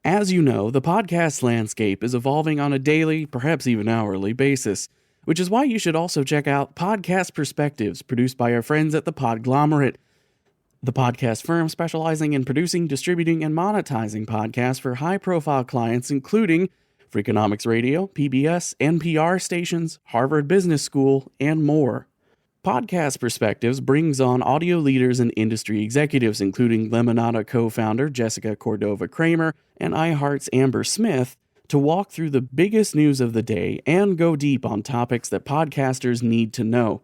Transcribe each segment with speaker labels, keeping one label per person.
Speaker 1: As you know, the podcast landscape is evolving on a daily, perhaps even hourly basis, which is why you should also check out Podcast Perspectives, produced by our friends at the Podglomerate, the podcast firm specializing in producing, distributing, and monetizing podcasts for high-profile clients including Freakonomics Radio, PBS, NPR stations, Harvard Business School, and more. Podcast Perspectives brings on audio leaders and industry executives, including Lemonada co-founder Jessica Cordova-Kramer and iHeart's Amber Smith, to walk through the biggest news of the day and go deep on topics that podcasters need to know.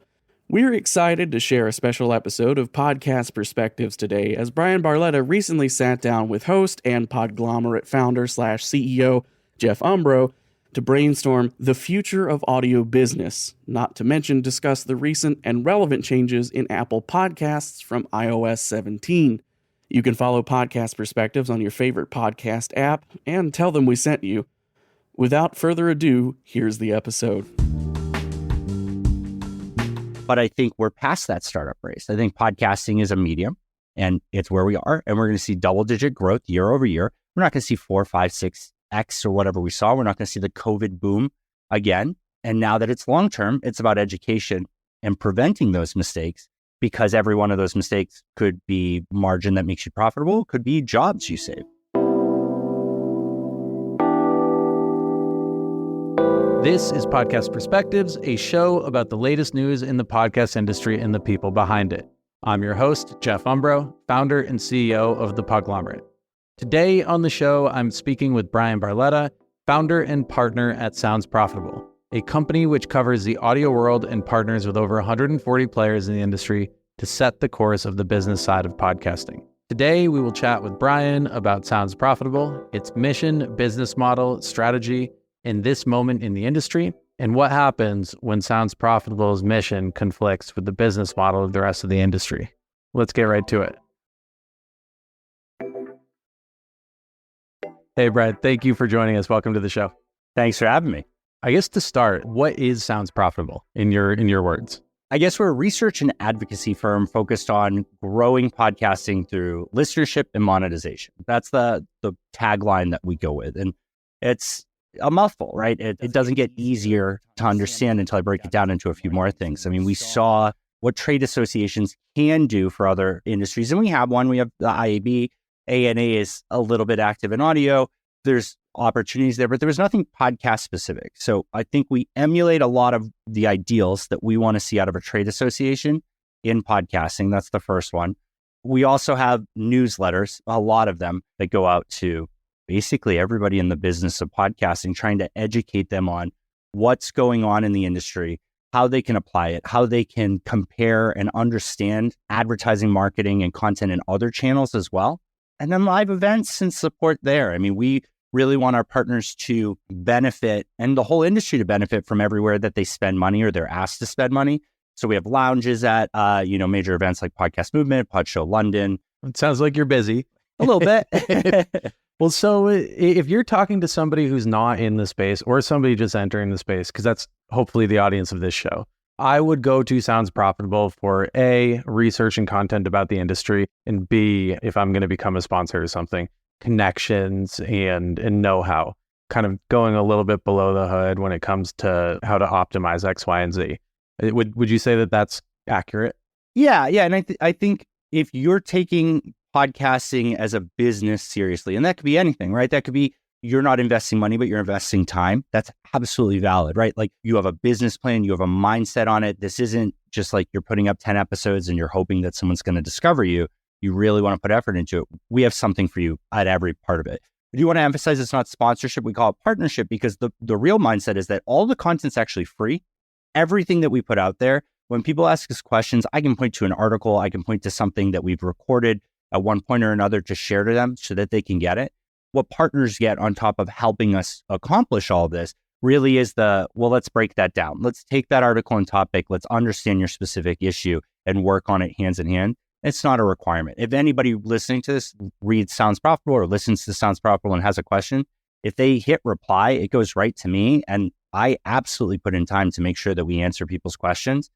Speaker 1: We're excited to share a special episode of Podcast Perspectives today, as Bryan Barletta recently sat down with host and Podglomerate founder/CEO Jeff Umbro to brainstorm the future of audio business, not to mention discuss the recent and relevant changes in Apple Podcasts from iOS 17. You can follow Podcast Perspectives on your favorite podcast app and tell them we sent you. Without further ado, here's the episode.
Speaker 2: But I think we're past that startup race. I think podcasting is a medium and it's where we are. And we're going to see double-digit growth year over year. We're not going to see 4, 5, 6X or whatever we saw. We're not going to see the COVID boom again. And now that it's long-term, it's about education and preventing those mistakes, because every one of those mistakes could be margin that makes you profitable, could be jobs you save.
Speaker 3: This is Podcast Perspectives, a show about the latest news in the podcast industry and the people behind it. I'm your host, Jeff Umbro, founder and CEO of the Podglomerate. Today on the show, I'm speaking with Bryan Barletta, founder and partner at Sounds Profitable, a company which covers the audio world and partners with over 140 players in the industry to set the course of the business side of podcasting. Today, we will chat with Bryan about Sounds Profitable, its mission, business model, strategy, in this moment in the industry, and what happens when Sounds Profitable's mission conflicts with the business model of the rest of the industry. Let's get right to it. Hey, Brad, thank you for joining us. Welcome to the show.
Speaker 2: Thanks for having me.
Speaker 3: I guess to start, what is Sounds Profitable in your words?
Speaker 2: I guess we're a research and advocacy firm focused on growing podcasting through listenership and monetization. That's the tagline that we go with. And it's a mouthful, right? It doesn't get easier to understand until I break it down into a few more things. I mean, we saw what trade associations can do for other industries, and we have one. We have the IAB. ANA is a little bit active in audio. There's opportunities there, but there was nothing podcast specific. So I think we emulate a lot of the ideals that we want to see out of a trade association in podcasting. That's the first one. We also have newsletters, a lot of them, that go out to basically everybody in the business of podcasting, trying to educate them on what's going on in the industry, how they can apply it, how they can compare and understand advertising, marketing, and content in other channels as well. And then live events and support there. I mean, we really want our partners to benefit and the whole industry to benefit from everywhere that they spend money or they're asked to spend money. So we have lounges at, major events like Podcast Movement, Pod Show London.
Speaker 3: It sounds like you're busy.
Speaker 2: A little bit.
Speaker 3: Well, so if you're talking to somebody who's not in the space or somebody just entering the space, because that's hopefully the audience of this show, I would go to Sounds Profitable for A, research and content about the industry, and B, if I'm going to become a sponsor or something, connections and know-how, kind of going a little bit below the hood when it comes to how to optimize X, Y, and Z. Would you say that that's accurate?
Speaker 2: Yeah. And I think if you're taking podcasting as a business seriously, and that could be anything, right? That could be you're not investing money, but you're investing time. That's absolutely valid, right? Like you have a business plan, you have a mindset on it. This isn't just like you're putting up 10 episodes and you're hoping that someone's going to discover you. You really want to put effort into it. We have something for you at every part of it. I do want to emphasize it's not sponsorship. We call it partnership, because the real mindset is that all the content's actually free. Everything that we put out there, when people ask us questions, I can point to an article, I can point to something that we've recorded at one point or another to share to them so that they can get it. What partners get on top of helping us accomplish all this really is let's break that down. Let's take that article and topic. Let's understand your specific issue and work on it hands in hand. It's not a requirement. If anybody listening to this reads Sounds Profitable or listens to Sounds Profitable and has a question, if they hit reply, it goes right to me. And I absolutely put in time to make sure that we answer people's questions,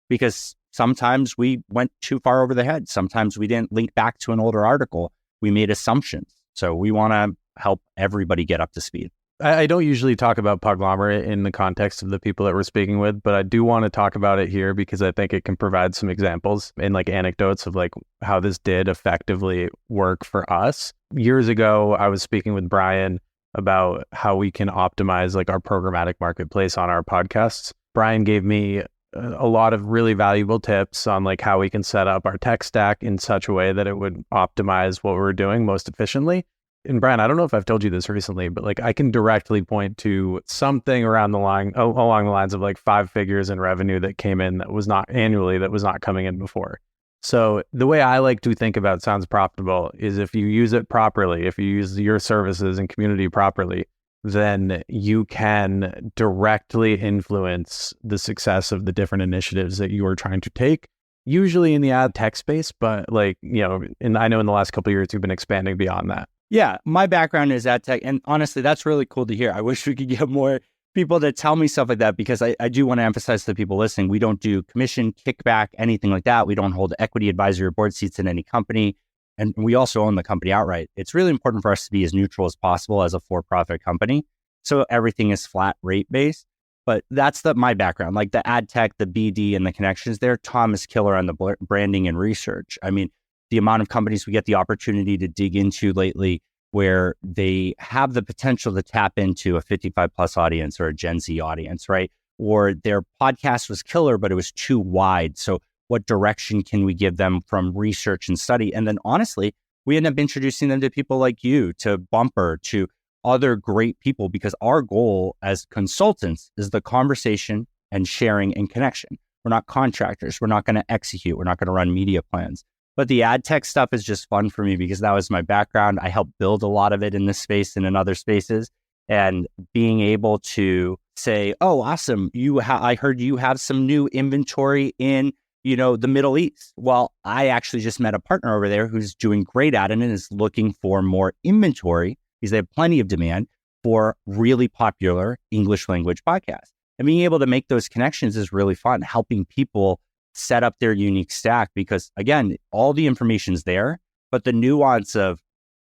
Speaker 2: because sometimes we went too far over the head. Sometimes we didn't link back to an older article. We made assumptions. So we want to help everybody get up to speed.
Speaker 3: I don't usually talk about Podglomerate in the context of the people that we're speaking with, but I do want to talk about it here because I think it can provide some examples and like anecdotes of like how this did effectively work for us. Years ago, I was speaking with Bryan about how we can optimize like our programmatic marketplace on our podcasts. Bryan gave me a lot of really valuable tips on like how we can set up our tech stack in such a way that it would optimize what we're doing most efficiently. And Bryan, I don't know if I've told you this recently, but like I can directly point to something along the lines of like 5 figures in revenue that came in that was not annually, that was not coming in before. So the way I like to think about Sounds Profitable is if you use it properly, if you use your services and community properly, then you can directly influence the success of the different initiatives that you are trying to take, usually in the ad tech space, but like, and I know in the last couple of years, you've been expanding beyond that.
Speaker 2: Yeah, my background is ad tech. And honestly, that's really cool to hear. I wish we could get more people to tell me stuff like that, because I do want to emphasize to the people listening, we don't do commission, kickback, anything like that. We don't hold equity advisory or board seats in any company. And we also own the company outright. It's really important for us to be as neutral as possible as a for-profit company. So everything is flat rate based. But that's my background, like the ad tech, the BD and the connections there. Tom is killer on the branding and research. I mean, the amount of companies we get the opportunity to dig into lately where they have the potential to tap into a 55 plus audience or a Gen Z audience, right? Or their podcast was killer, but it was too wide. So what direction can we give them from research and study? And then honestly, we end up introducing them to people like you, to Bumper, to other great people, because our goal as consultants is the conversation and sharing and connection. We're not contractors. We're not going to execute. We're not going to run media plans. But the ad tech stuff is just fun for me because that was my background. I helped build a lot of it in this space and in other spaces. And being able to say, oh, awesome, I heard you have some new inventory in, the Middle East. Well, I actually just met a partner over there who's doing great at it and is looking for more inventory because they have plenty of demand for really popular English language podcasts. And being able to make those connections is really fun, helping people set up their unique stack, because again, all the information's there, but the nuance of,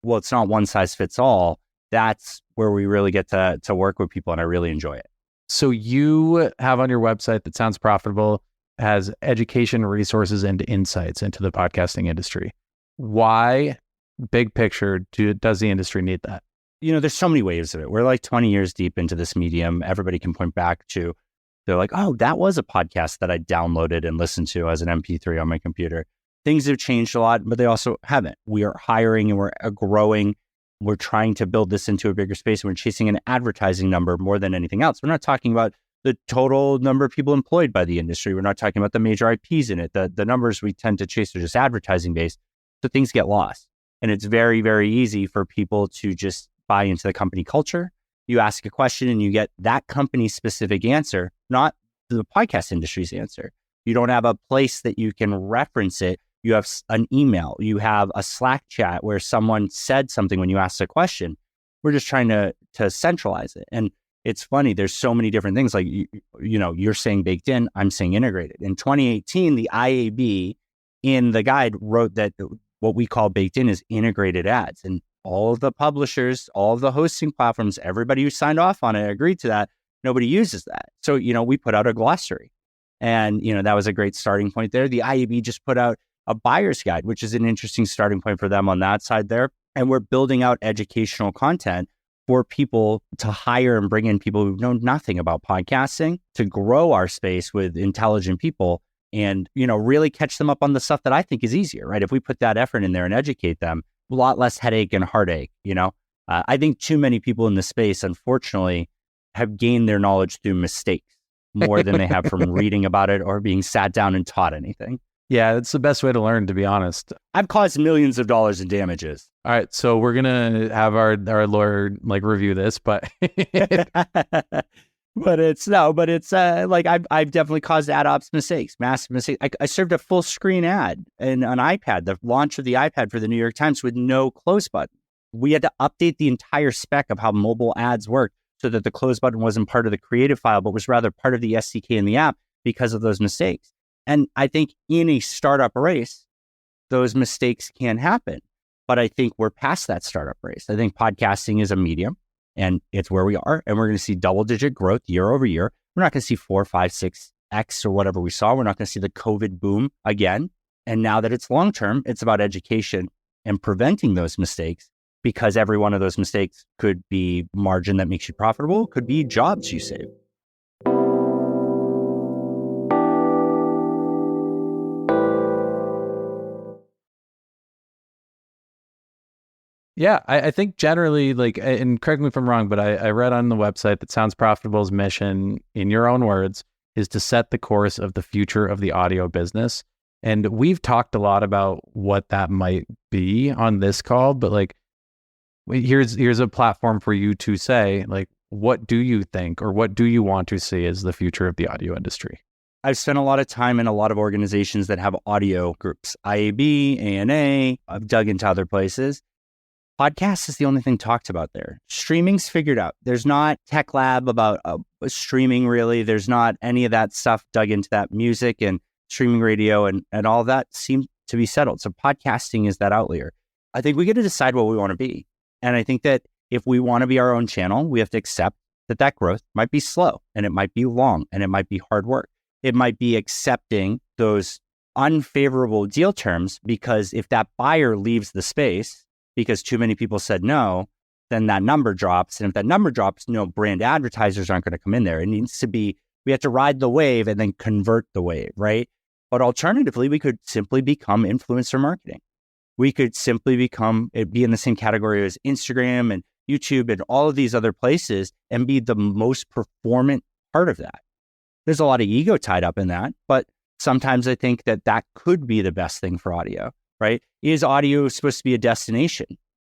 Speaker 2: well, it's not one size fits all. That's where we really get to work with people, and I really enjoy it.
Speaker 3: So you have on your website that Sounds Profitable has education, resources, and insights into the podcasting industry. Why, big picture, does the industry need that?
Speaker 2: There's so many waves of it. We're like 20 years deep into this medium. Everybody can point back to, they're like, oh, that was a podcast that I downloaded and listened to as an MP3 on my computer. Things have changed a lot, but they also haven't. We are hiring and we're growing. We're trying to build this into a bigger space. And we're chasing an advertising number more than anything else. We're not talking about the total number of people employed by the industry. We're not talking about the major IPs in it. The numbers we tend to chase are just advertising based. So things get lost. And it's very, very easy for people to just buy into the company culture. You ask a question and you get that company's specific answer, not the podcast industry's answer. You don't have a place that you can reference it. You have an email. You have a Slack chat where someone said something when you asked a question. We're just trying to centralize it. And it's funny. There's so many different things. Like, you're saying baked in, I'm saying integrated. In 2018, the IAB in the guide wrote that what we call baked in is integrated ads. And all of the publishers, all of the hosting platforms, everybody who signed off on it agreed to that. Nobody uses that. So, we put out a glossary, and, that was a great starting point there. The IAB just put out a buyer's guide, which is an interesting starting point for them on that side there. And we're building out educational content for people to hire and bring in people who know nothing about podcasting to grow our space with intelligent people and, really catch them up on the stuff that I think is easier, right? If we put that effort in there and educate them, a lot less headache and heartache, I think too many people in the space, unfortunately, have gained their knowledge through mistakes more than they have from reading about it or being sat down and taught anything.
Speaker 3: Yeah, it's the best way to learn, to be honest.
Speaker 2: I've caused millions of dollars in damages.
Speaker 3: All right, so we're going to have our lawyer review this, but
Speaker 2: I've definitely caused ad ops mistakes, massive mistakes. I served a full screen ad in an iPad, the launch of the iPad for the New York Times with no close button. We had to update the entire spec of how mobile ads worked so that the close button wasn't part of the creative file, but was rather part of the SDK in the app because of those mistakes. And I think in a startup race, those mistakes can happen. But I think we're past that startup race. I think podcasting is a medium and it's where we are. And we're going to see double-digit growth year over year. We're not going to see 4, 5, 6x or whatever we saw. We're not going to see the COVID boom again. And now that it's long-term, it's about education and preventing those mistakes, because every one of those mistakes could be margin that makes you profitable, could be jobs you save.
Speaker 3: Yeah, I think generally, like, and correct me if I'm wrong, but I read on the website that Sounds Profitable's mission, in your own words, is to set the course of the future of the audio business. And we've talked a lot about what that might be on this call, but like, here's a platform for you to say, like, what do you think or what do you want to see as the future of the audio industry?
Speaker 2: I've spent a lot of time in a lot of organizations that have audio groups, IAB, ANA. I've dug into other places. Podcast is the only thing talked about there. Streaming's figured out. There's not tech lab about streaming, really. There's not any of that stuff dug into that. Music and streaming radio and all that seem to be settled. So podcasting is that outlier. I think we get to decide what we want to be. And I think that if we want to be our own channel, we have to accept that growth might be slow and it might be long and it might be hard work. It might be accepting those unfavorable deal terms, because if that buyer leaves the space because too many people said no, then that number drops. And if that number drops, brand advertisers aren't going to come in there. It needs to be, we have to ride the wave and then convert the wave, right? But alternatively, we could simply become influencer marketing. We could simply be in the same category as Instagram and YouTube and all of these other places and be the most performant part of that. There's a lot of ego tied up in that, but sometimes I think that could be the best thing for audio, right? Is audio supposed to be a destination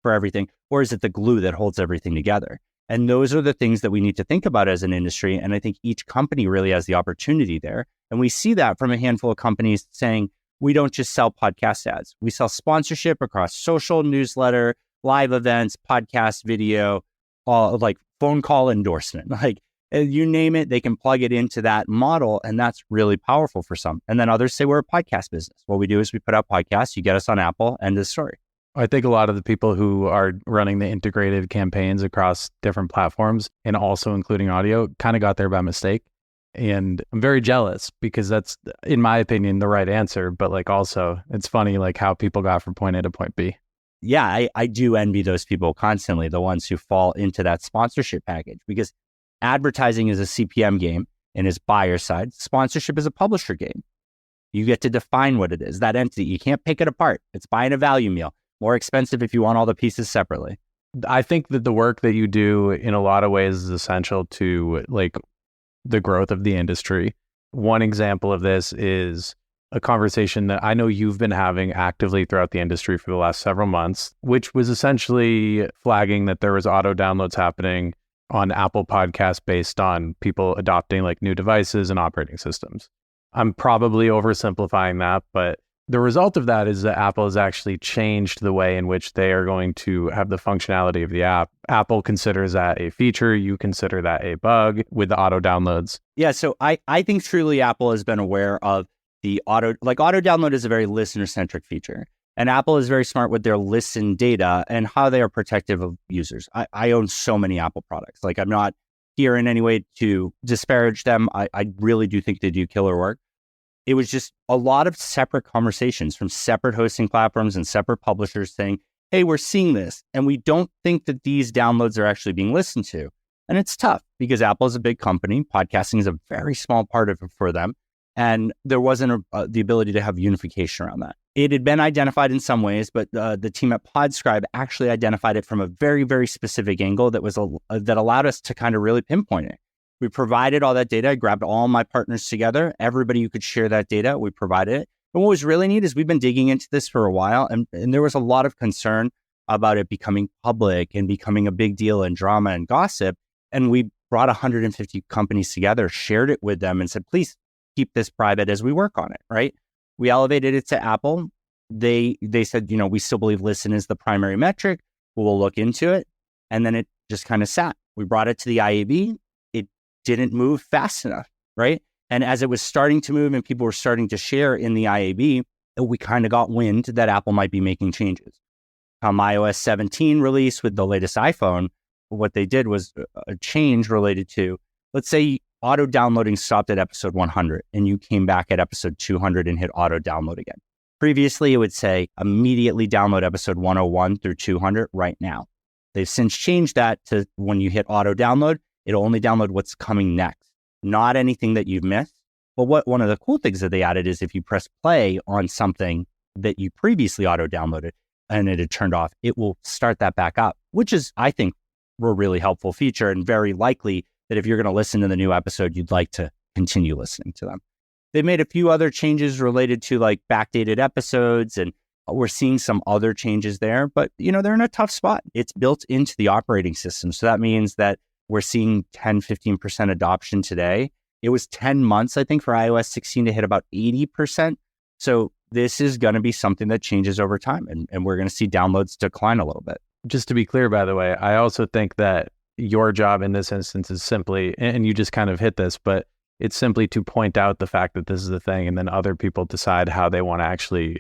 Speaker 2: for everything, or is it the glue that holds everything together? And those are the things that we need to think about as an industry. And I think each company really has the opportunity there. And we see that from a handful of companies saying, we don't just sell podcast ads. We sell sponsorship across social, newsletter, live events, podcast, video, all like phone call endorsement, like you name it, they can plug it into that model. And that's really powerful for some. And then others say we're a podcast business. What we do is we put out podcasts, you get us on Apple, end of story.
Speaker 3: I think a lot of the people who are running the integrated campaigns across different platforms and also including audio kind of got there by mistake. And I'm very jealous because that's, in my opinion, the right answer. But like also, it's funny like how people got from point A to point B.
Speaker 2: Yeah, I do envy those people constantly, the ones who fall into that sponsorship package, because advertising is a CPM game and is buyer side. Sponsorship is a publisher game. You get to define what it is, that entity. You can't pick it apart. It's buying a value meal. More expensive if you want all the pieces separately.
Speaker 3: I think that the work that you do in a lot of ways is essential to like the growth of the industry. One example of this is a conversation that I know you've been having actively throughout the industry for the last several months, which was essentially flagging that there was auto downloads happening on Apple Podcasts based on people adopting like new devices and operating systems. I'm probably oversimplifying that, but the result of that is that Apple has actually changed the way in which they are going to have the functionality of the app. Apple considers that a feature. You consider that a bug with the auto downloads.
Speaker 2: Yeah, so I think truly Apple has been aware of the auto download is a very listener-centric feature. And Apple is very smart with their listen data and how they are protective of users. I own so many Apple products. Like I'm not here in any way to disparage them. I really do think they do killer work. It was just a lot of separate conversations from separate hosting platforms and separate publishers saying, hey, we're seeing this, and we don't think that these downloads are actually being listened to. And it's tough because Apple is a big company. Podcasting is a very small part of it for them. And there wasn't the ability to have unification around that. It had been identified in some ways, but the team at PodScribe actually identified it from a very, very specific angle that was that allowed us to kind of really pinpoint it. We provided all that data. I grabbed all my partners together. Everybody who could share that data, we provided it. And what was really neat is we've been digging into this for a while, and there was a lot of concern about it becoming public and becoming a big deal and drama and gossip. And we brought 150 companies together, shared it with them, and said, please keep this private as we work on it, right? We elevated it to Apple. They said, we still believe listen is the primary metric. We'll look into it. And then it just kind of sat. We brought it to the IAB. Didn't move fast enough, right? And as it was starting to move and people were starting to share in the IAB, we kind of got wind that Apple might be making changes. Come iOS 17 release with the latest iPhone, what they did was a change related to, let's say auto downloading stopped at episode 100 and you came back at episode 200 and hit auto download again. Previously, it would say immediately download episode 101 through 200 right now. They've since changed that to when you hit auto download, it'll only download what's coming next, not anything that you've missed. But one of the cool things that they added is if you press play on something that you previously auto downloaded and it had turned off, it will start that back up, which is, I think, a really helpful feature and very likely that if you're going to listen to the new episode, you'd like to continue listening to them. They made a few other changes related to like backdated episodes, and we're seeing some other changes there, but they're in a tough spot. It's built into the operating system. So that means that we're seeing 10, 15% adoption today. It was 10 months, I think, for iOS 16 to hit about 80%. So this is going to be something that changes over time, and we're going to see downloads decline a little bit.
Speaker 3: Just to be clear, by the way, I also think that your job in this instance is simply, and you just kind of hit this, but it's simply to point out the fact that this is a thing, and then other people decide how they want to actually,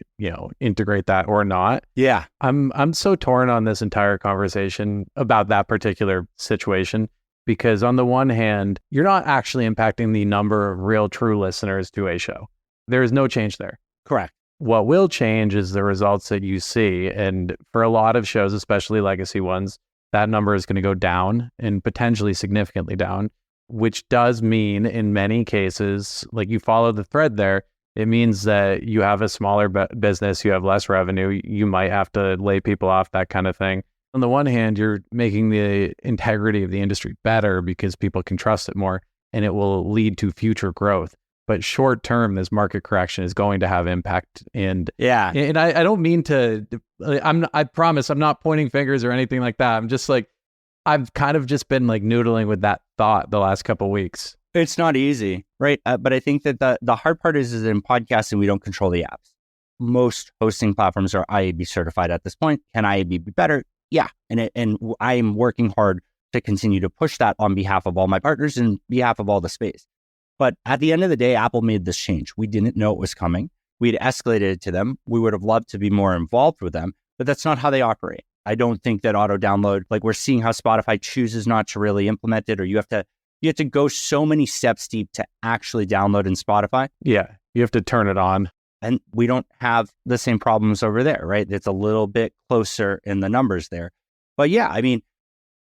Speaker 3: integrate that or not.
Speaker 2: Yeah.
Speaker 3: I'm so torn on this entire conversation about that particular situation, because on the one hand, you're not actually impacting the number of real true listeners to a show. There is no change there.
Speaker 2: Correct.
Speaker 3: What will change is the results that you see. And for a lot of shows, especially legacy ones, that number is going to go down and potentially significantly down, which does mean in many cases, like you follow the thread there, it means that you have a smaller business, you have less revenue, you might have to lay people off, that kind of thing. On the one hand, you're making the integrity of the industry better because people can trust it more and it will lead to future growth. But short term, this market correction is going to have impact. And I don't mean to, I promise I'm not pointing fingers or anything like that. I'm just like, I've kind of just been like noodling with that thought the last couple of weeks.
Speaker 2: It's not easy, right? But I think that the hard part is in podcasting, we don't control the apps. Most hosting platforms are IAB certified at this point. Can IAB be better? Yeah. And I am working hard to continue to push that on behalf of all my partners and behalf of all the space. But at the end of the day, Apple made this change. We didn't know it was coming. We had escalated it to them. We would have loved to be more involved with them, but that's not how they operate. I don't think that auto download, like we're seeing how Spotify chooses not to really implement it, or you have to go so many steps deep to actually download in Spotify.
Speaker 3: Yeah, you have to turn it on.
Speaker 2: And we don't have the same problems over there, right? It's a little bit closer in the numbers there. But yeah, I mean,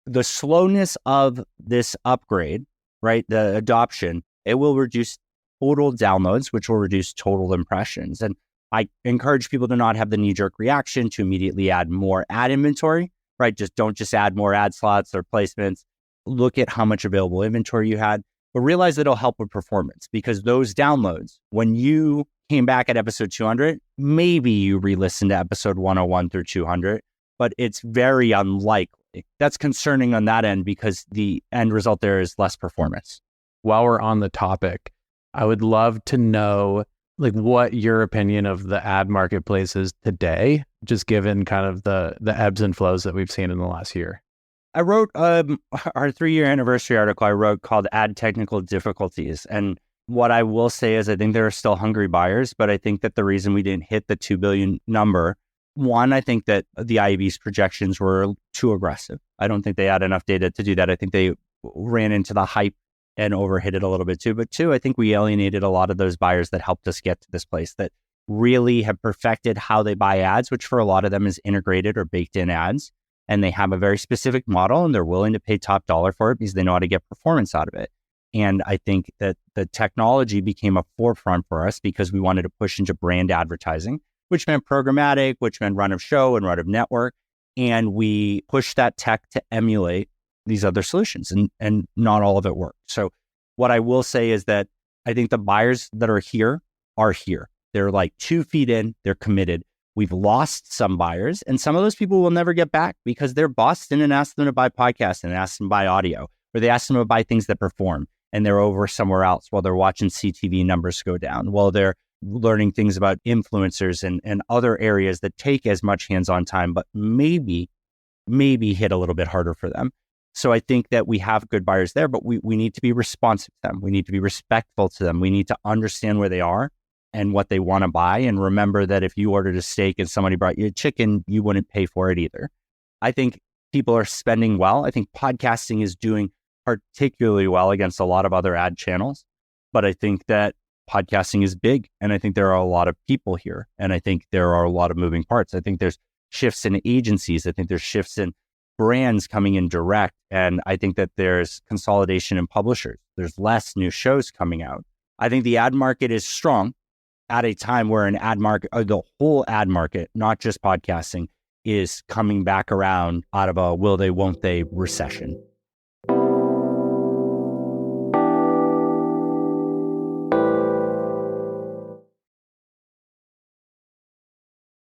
Speaker 2: the slowness of this upgrade, right? The adoption, it will reduce total downloads, which will reduce total impressions. And I encourage people to not have the knee-jerk reaction to immediately add more ad inventory, right? Don't add more ad slots or placements. Look at how much available inventory you had, but realize that it'll help with performance, because those downloads, when you came back at episode 200, maybe you re-listened to episode 101 through 200, but it's very unlikely. That's concerning on that end because the end result there is less performance.
Speaker 3: While we're on the topic, I would love to know like what your opinion of the ad marketplace is today, just given kind of the ebbs and flows that we've seen in the last year.
Speaker 2: I wrote our 3-year anniversary article called Ad Technical Difficulties. And what I will say is I think there are still hungry buyers, but I think that the reason we didn't hit the 2 billion number, one, I think that the IAB's projections were too aggressive. I don't think they had enough data to do that. I think they ran into the hype and overhit it a little bit too. But two, I think we alienated a lot of those buyers that helped us get to this place, that really have perfected how they buy ads, which for a lot of them is integrated or baked in ads. And they have a very specific model and they're willing to pay top dollar for it because they know how to get performance out of it. And I think that the technology became a forefront for us because we wanted to push into brand advertising, which meant programmatic, which meant run of show and run of network. And we pushed that tech to emulate these other solutions, and not all of it worked. So what I will say is that I think the buyers that are here. They're like 2 feet in, they're committed. We've lost some buyers, and some of those people will never get back because their boss didn't ask them to buy podcasts and asked them to buy audio, or they asked them to buy things that perform, and they're over somewhere else while they're watching CTV numbers go down, while they're learning things about influencers and other areas that take as much hands-on time, but maybe hit a little bit harder for them. So I think that we have good buyers there, but we need to be responsive to them. We need to be respectful to them. We need to understand where they are and what they want to buy. And remember that if you ordered a steak and somebody brought you a chicken, you wouldn't pay for it either. I think people are spending well. I think podcasting is doing particularly well against a lot of other ad channels. But I think that podcasting is big. And I think there are a lot of people here. And I think there are a lot of moving parts. I think there's shifts in agencies. I think there's shifts in brands coming in direct. And I think that there's consolidation in publishers. There's less new shows coming out. I think the ad market is strong at a time where an ad market, or the whole ad market, not just podcasting, is coming back around out of a will they, won't they recession.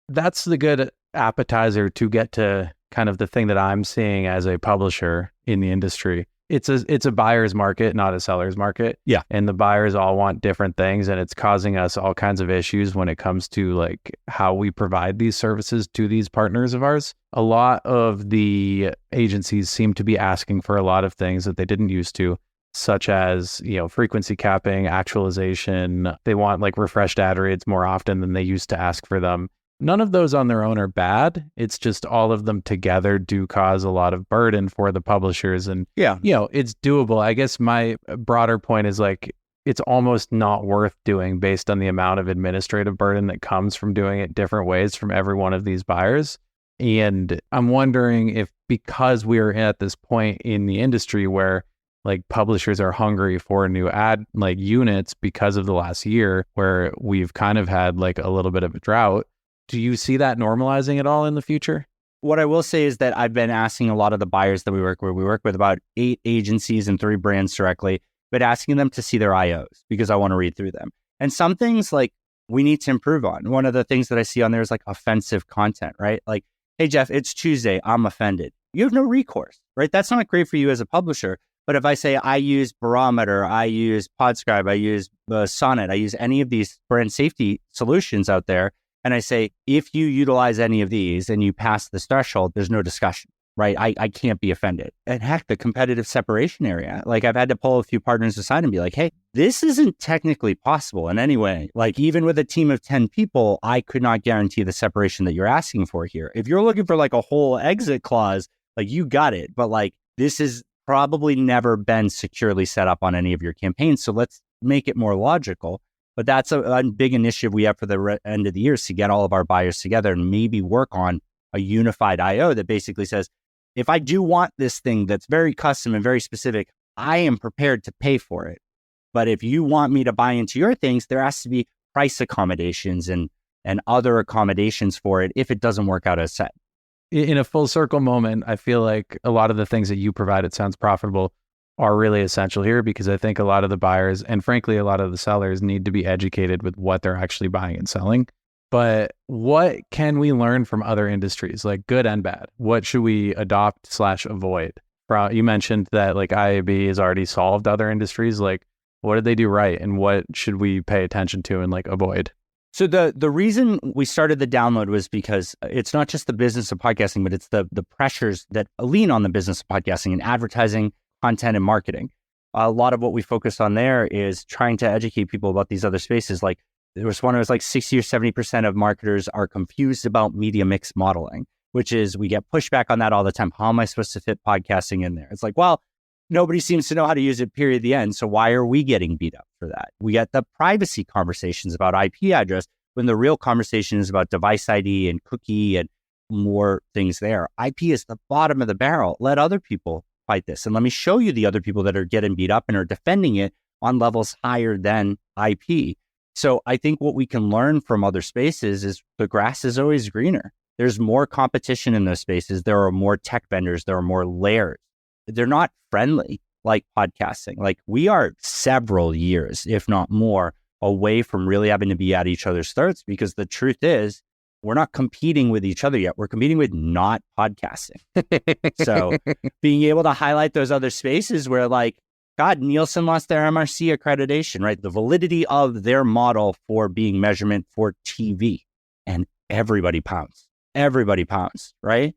Speaker 3: That's the good appetizer to get to kind of the thing that I'm seeing as a publisher in the industry. It's a buyer's market, not a seller's market.
Speaker 2: Yeah.
Speaker 3: And the buyers all want different things, and it's causing us all kinds of issues when it comes to like how we provide these services to these partners of ours. A lot of the agencies seem to be asking for a lot of things that they didn't used to, such as, frequency capping, actualization. They want like refreshed ad rates more often than they used to ask for them. None of those on their own are bad. It's just all of them together do cause a lot of burden for the publishers. And, it's doable. I guess my broader point is like, it's almost not worth doing based on the amount of administrative burden that comes from doing it different ways from every one of these buyers. And I'm wondering if, because we are at this point in the industry where like publishers are hungry for new ad like units because of the last year where we've kind of had like a little bit of a drought. Do you see that normalizing at all in the future?
Speaker 2: What I will say is that I've been asking a lot of the buyers that we work with about 8 agencies and 3 brands directly, but asking them to see their IOs because I want to read through them. And some things like we need to improve on. One of the things that I see on there is like offensive content, right? Like, hey, Jeff, it's Tuesday. I'm offended. You have no recourse, right? That's not great for you as a publisher. But if I say I use Barometer, I use Podscribe, I use Sonnet, I use any of these brand safety solutions out there, and I say, if you utilize any of these and you pass this threshold, there's no discussion, right? I can't be offended. And heck, the competitive separation area, like I've had to pull a few partners aside and be like, hey, this isn't technically possible in any way. Like even with a team of 10 people, I could not guarantee the separation that you're asking for here. If you're looking for like a whole exit clause, like you got it. But like this is probably never been securely set up on any of your campaigns. So let's make it more logical. But that's a big initiative we have for the end of the year is to get all of our buyers together and maybe work on a unified IO that basically says, if I do want this thing that's very custom and very specific, I am prepared to pay for it. But if you want me to buy into your things, there has to be price accommodations and other accommodations for it if it doesn't work out as set.
Speaker 3: In a full circle moment, I feel like a lot of the things that you provide, it sounds profitable, are really essential here because I think a lot of the buyers and frankly, a lot of the sellers need to be educated with what they're actually buying and selling. But what can we learn from other industries, like good and bad? What should we adopt/avoid? You mentioned that like IAB has already solved other industries. Like what did they do right? And what should we pay attention to and like avoid?
Speaker 2: So the reason we started the download was because it's not just the business of podcasting, but it's the pressures that lean on the business of podcasting and advertising, content and marketing. A lot of what we focus on there is trying to educate people about these other spaces. Like there was one, it was like 60 or 70% of marketers are confused about media mix modeling, which is we get pushback on that all the time. How am I supposed to fit podcasting in there? It's like, well, nobody seems to know how to use it, period, the end. So why are we getting beat up for that? We get the privacy conversations about IP address when the real conversation is about device ID and cookie and more things there. IP is the bottom of the barrel. Let other people fight this. And let me show you the other people that are getting beat up and are defending it on levels higher than IP. So I think what we can learn from other spaces is the grass is always greener. There's more competition in those spaces. There are more tech vendors. There are more layers. They're not friendly like podcasting. Like we are several years, if not more, away from really having to be at each other's throats because the truth is we're not competing with each other yet. We're competing with not podcasting. So being able to highlight those other spaces where like, God, Nielsen lost their MRC accreditation, right? The validity of their model for being measurement for TV and everybody pounds, right?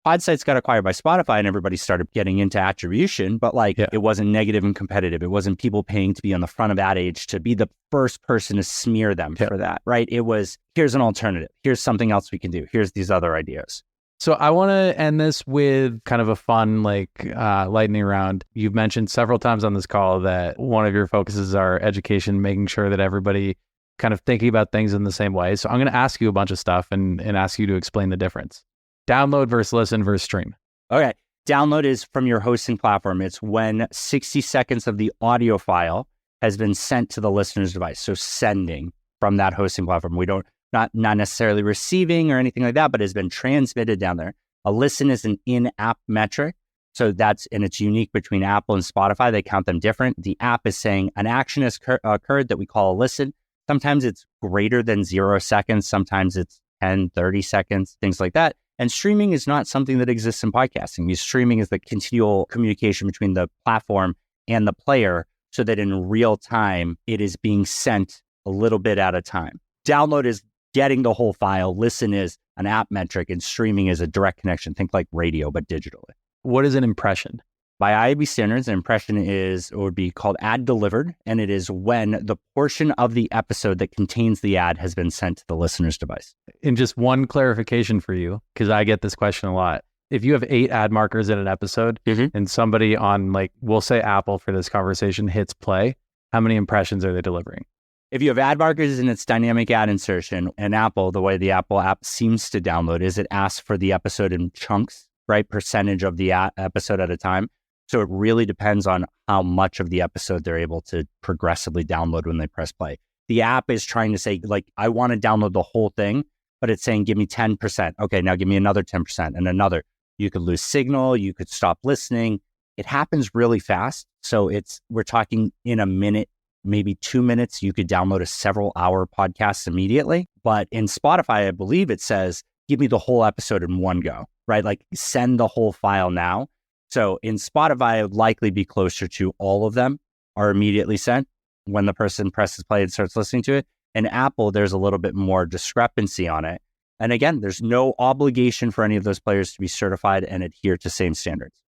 Speaker 2: Podsites got acquired by Spotify and everybody started getting into attribution, but it wasn't negative and competitive. It wasn't people paying to be on the front of Ad Age to be the first person to smear them for that, right? It was, here's an alternative. Here's something else we can do. Here's these other ideas.
Speaker 3: So I want to end this with kind of a fun, lightning round. You've mentioned several times on this call that one of your focuses are education, making sure that everybody kind of thinking about things in the same way. So I'm going to ask you a bunch of stuff and ask you to explain the difference. Download versus listen versus stream.
Speaker 2: Okay. Download is from your hosting platform. It's when 60 seconds of the audio file has been sent to the listener's device. So sending from that hosting platform. We don't, not necessarily receiving or anything like that, but has been transmitted down there. A listen is an in-app metric. So and it's unique between Apple and Spotify. They count them different. The app is saying an action has occurred that we call a listen. Sometimes it's greater than 0 seconds. Sometimes it's 10, 30 seconds, things like that. And streaming is not something that exists in podcasting. Streaming is the continual communication between the platform and the player so that in real time, it is being sent a little bit at a time. Download is getting the whole file. Listen is an app metric, and streaming is a direct connection. Think like radio, but digitally.
Speaker 3: What is an impression?
Speaker 2: By IAB standards, an impression would be called ad delivered, and it is when the portion of the episode that contains the ad has been sent to the listener's device.
Speaker 3: And just one clarification for you, because I get this question a lot. If you have 8 ad markers in an episode and somebody on, we'll say Apple for this conversation, hits play, how many impressions are they delivering?
Speaker 2: If you have ad markers and it's dynamic ad insertion, and Apple, the way the Apple app seems to download is it asks for the episode in chunks, right? Percentage of the episode at a time. So it really depends on how much of the episode they're able to progressively download when they press play. The app is trying to say, I want to download the whole thing, but it's saying, give me 10%. Okay, now give me another 10% and another. You could lose signal. You could stop listening. It happens really fast. So we're talking in a minute, maybe 2 minutes, you could download a several hour podcast immediately. But in Spotify, I believe it says, give me the whole episode in one go, right? Send the whole file now. So in Spotify, it would likely be closer to all of them are immediately sent when the person presses play and starts listening to it. In Apple, there's a little bit more discrepancy on it. And again, there's no obligation for any of those players to be certified and adhere to same standards.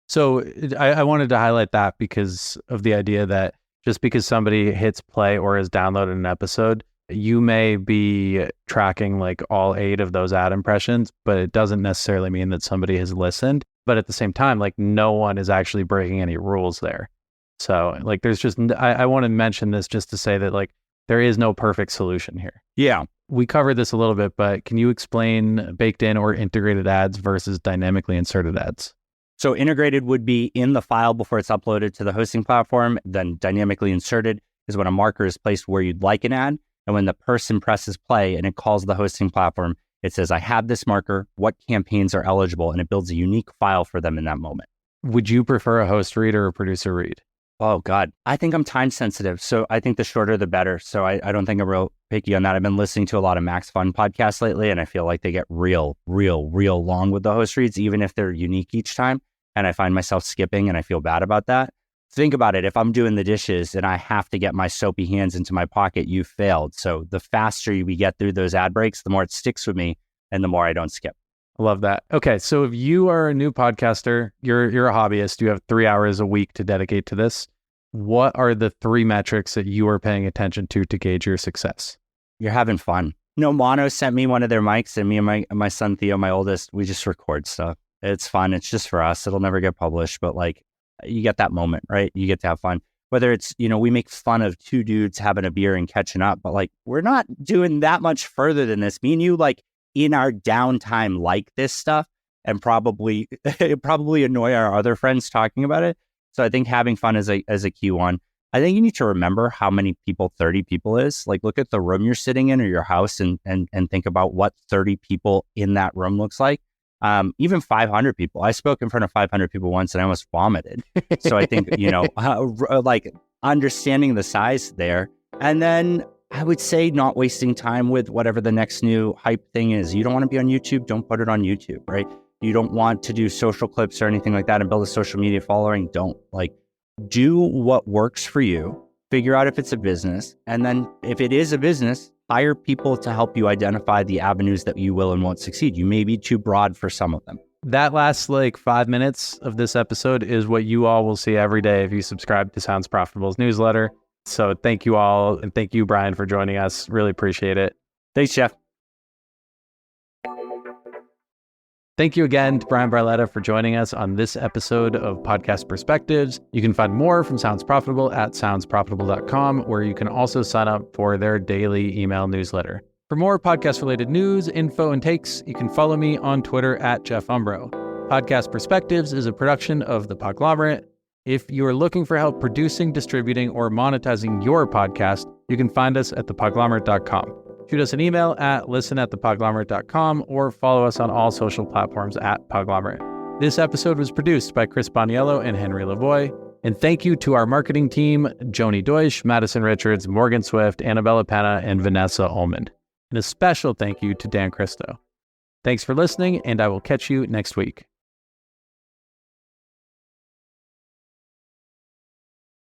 Speaker 3: So I wanted to highlight that because of the idea that just because somebody hits play or has downloaded an episode, you may be tracking all 8 of those ad impressions, but it doesn't necessarily mean that somebody has listened. But at the same time, no one is actually breaking any rules there. So there's just, I want to mention this just to say that there is no perfect solution here.
Speaker 2: Yeah.
Speaker 3: We covered this a little bit, but can you explain baked in or integrated ads versus dynamically inserted ads?
Speaker 2: So integrated would be in the file before it's uploaded to the hosting platform. Then dynamically inserted is when a marker is placed where you'd like an ad. And when the person presses play and it calls the hosting platform, it says, I have this marker, what campaigns are eligible, and it builds a unique file for them in that moment.
Speaker 3: Would you prefer a host read or a producer read?
Speaker 2: Oh, God. I think I'm time sensitive. So I think the shorter, the better. So I don't think I'm real picky on that. I've been listening to a lot of Max Fun podcasts lately, and I feel like they get real long with the host reads, even if they're unique each time. And I find myself skipping, and I feel bad about that. Think about it. If I'm doing the dishes and I have to get my soapy hands into my pocket, you failed. So the faster we get through those ad breaks, the more it sticks with me and the more I don't skip.
Speaker 3: I love that. Okay. So if you are a new podcaster, you're a hobbyist, you have 3 hours a week to dedicate to this. What are the 3 metrics that you are paying attention to gauge your success?
Speaker 2: You're having fun. Mono sent me one of their mics, and me and my son, Theo, my oldest, we just record stuff. It's fun. It's just for us. It'll never get published, but you get that moment, right? You get to have fun. Whether it's, we make fun of 2 dudes having a beer and catching up, but we're not doing that much further than this. Me and you, in our downtime, like this stuff, and probably annoy our other friends talking about it. So I think having fun is a key one. I think you need to remember how many people 30 people is. Look at the room you're sitting in or your house and think about what 30 people in that room looks like. Even 500 people. I spoke in front of 500 people once and I almost vomited. So I think, understanding the size there. And then I would say not wasting time with whatever the next new hype thing is. You don't want to be on YouTube. Don't put it on YouTube, right? You don't want to do social clips or anything like that and build a social media following. Don't. Do what works for you. Figure out if it's a business. And then if it is a business, hire people to help you identify the avenues that you will and won't succeed. You may be too broad for some of them.
Speaker 3: That last 5 minutes of this episode is what you all will see every day if you subscribe to Sounds Profitable's newsletter. So thank you all. And thank you, Bryan, for joining us. Really appreciate it.
Speaker 2: Thanks, Jeff.
Speaker 3: Thank you again to Bryan Barletta for joining us on this episode of Podcast Perspectives. You can find more from Sounds Profitable at soundsprofitable.com, where you can also sign up for their daily email newsletter. For more podcast-related news, info, and takes, you can follow me on Twitter at Jeff Umbro. Podcast Perspectives is a production of The Podglomerate. If you are looking for help producing, distributing, or monetizing your podcast, you can find us at thepodglomerate.com. Shoot us an email at listen@thepodglomerate.com or follow us on all social platforms at Podglomerate. This episode was produced by Chris Boniello and Henry Lavoie. And thank you to our marketing team, Joni Deutsch, Madison Richards, Morgan Swift, Annabella Penna, and Vanessa Ullman. And a special thank you to Dan Christo. Thanks for listening, and I will catch you next week.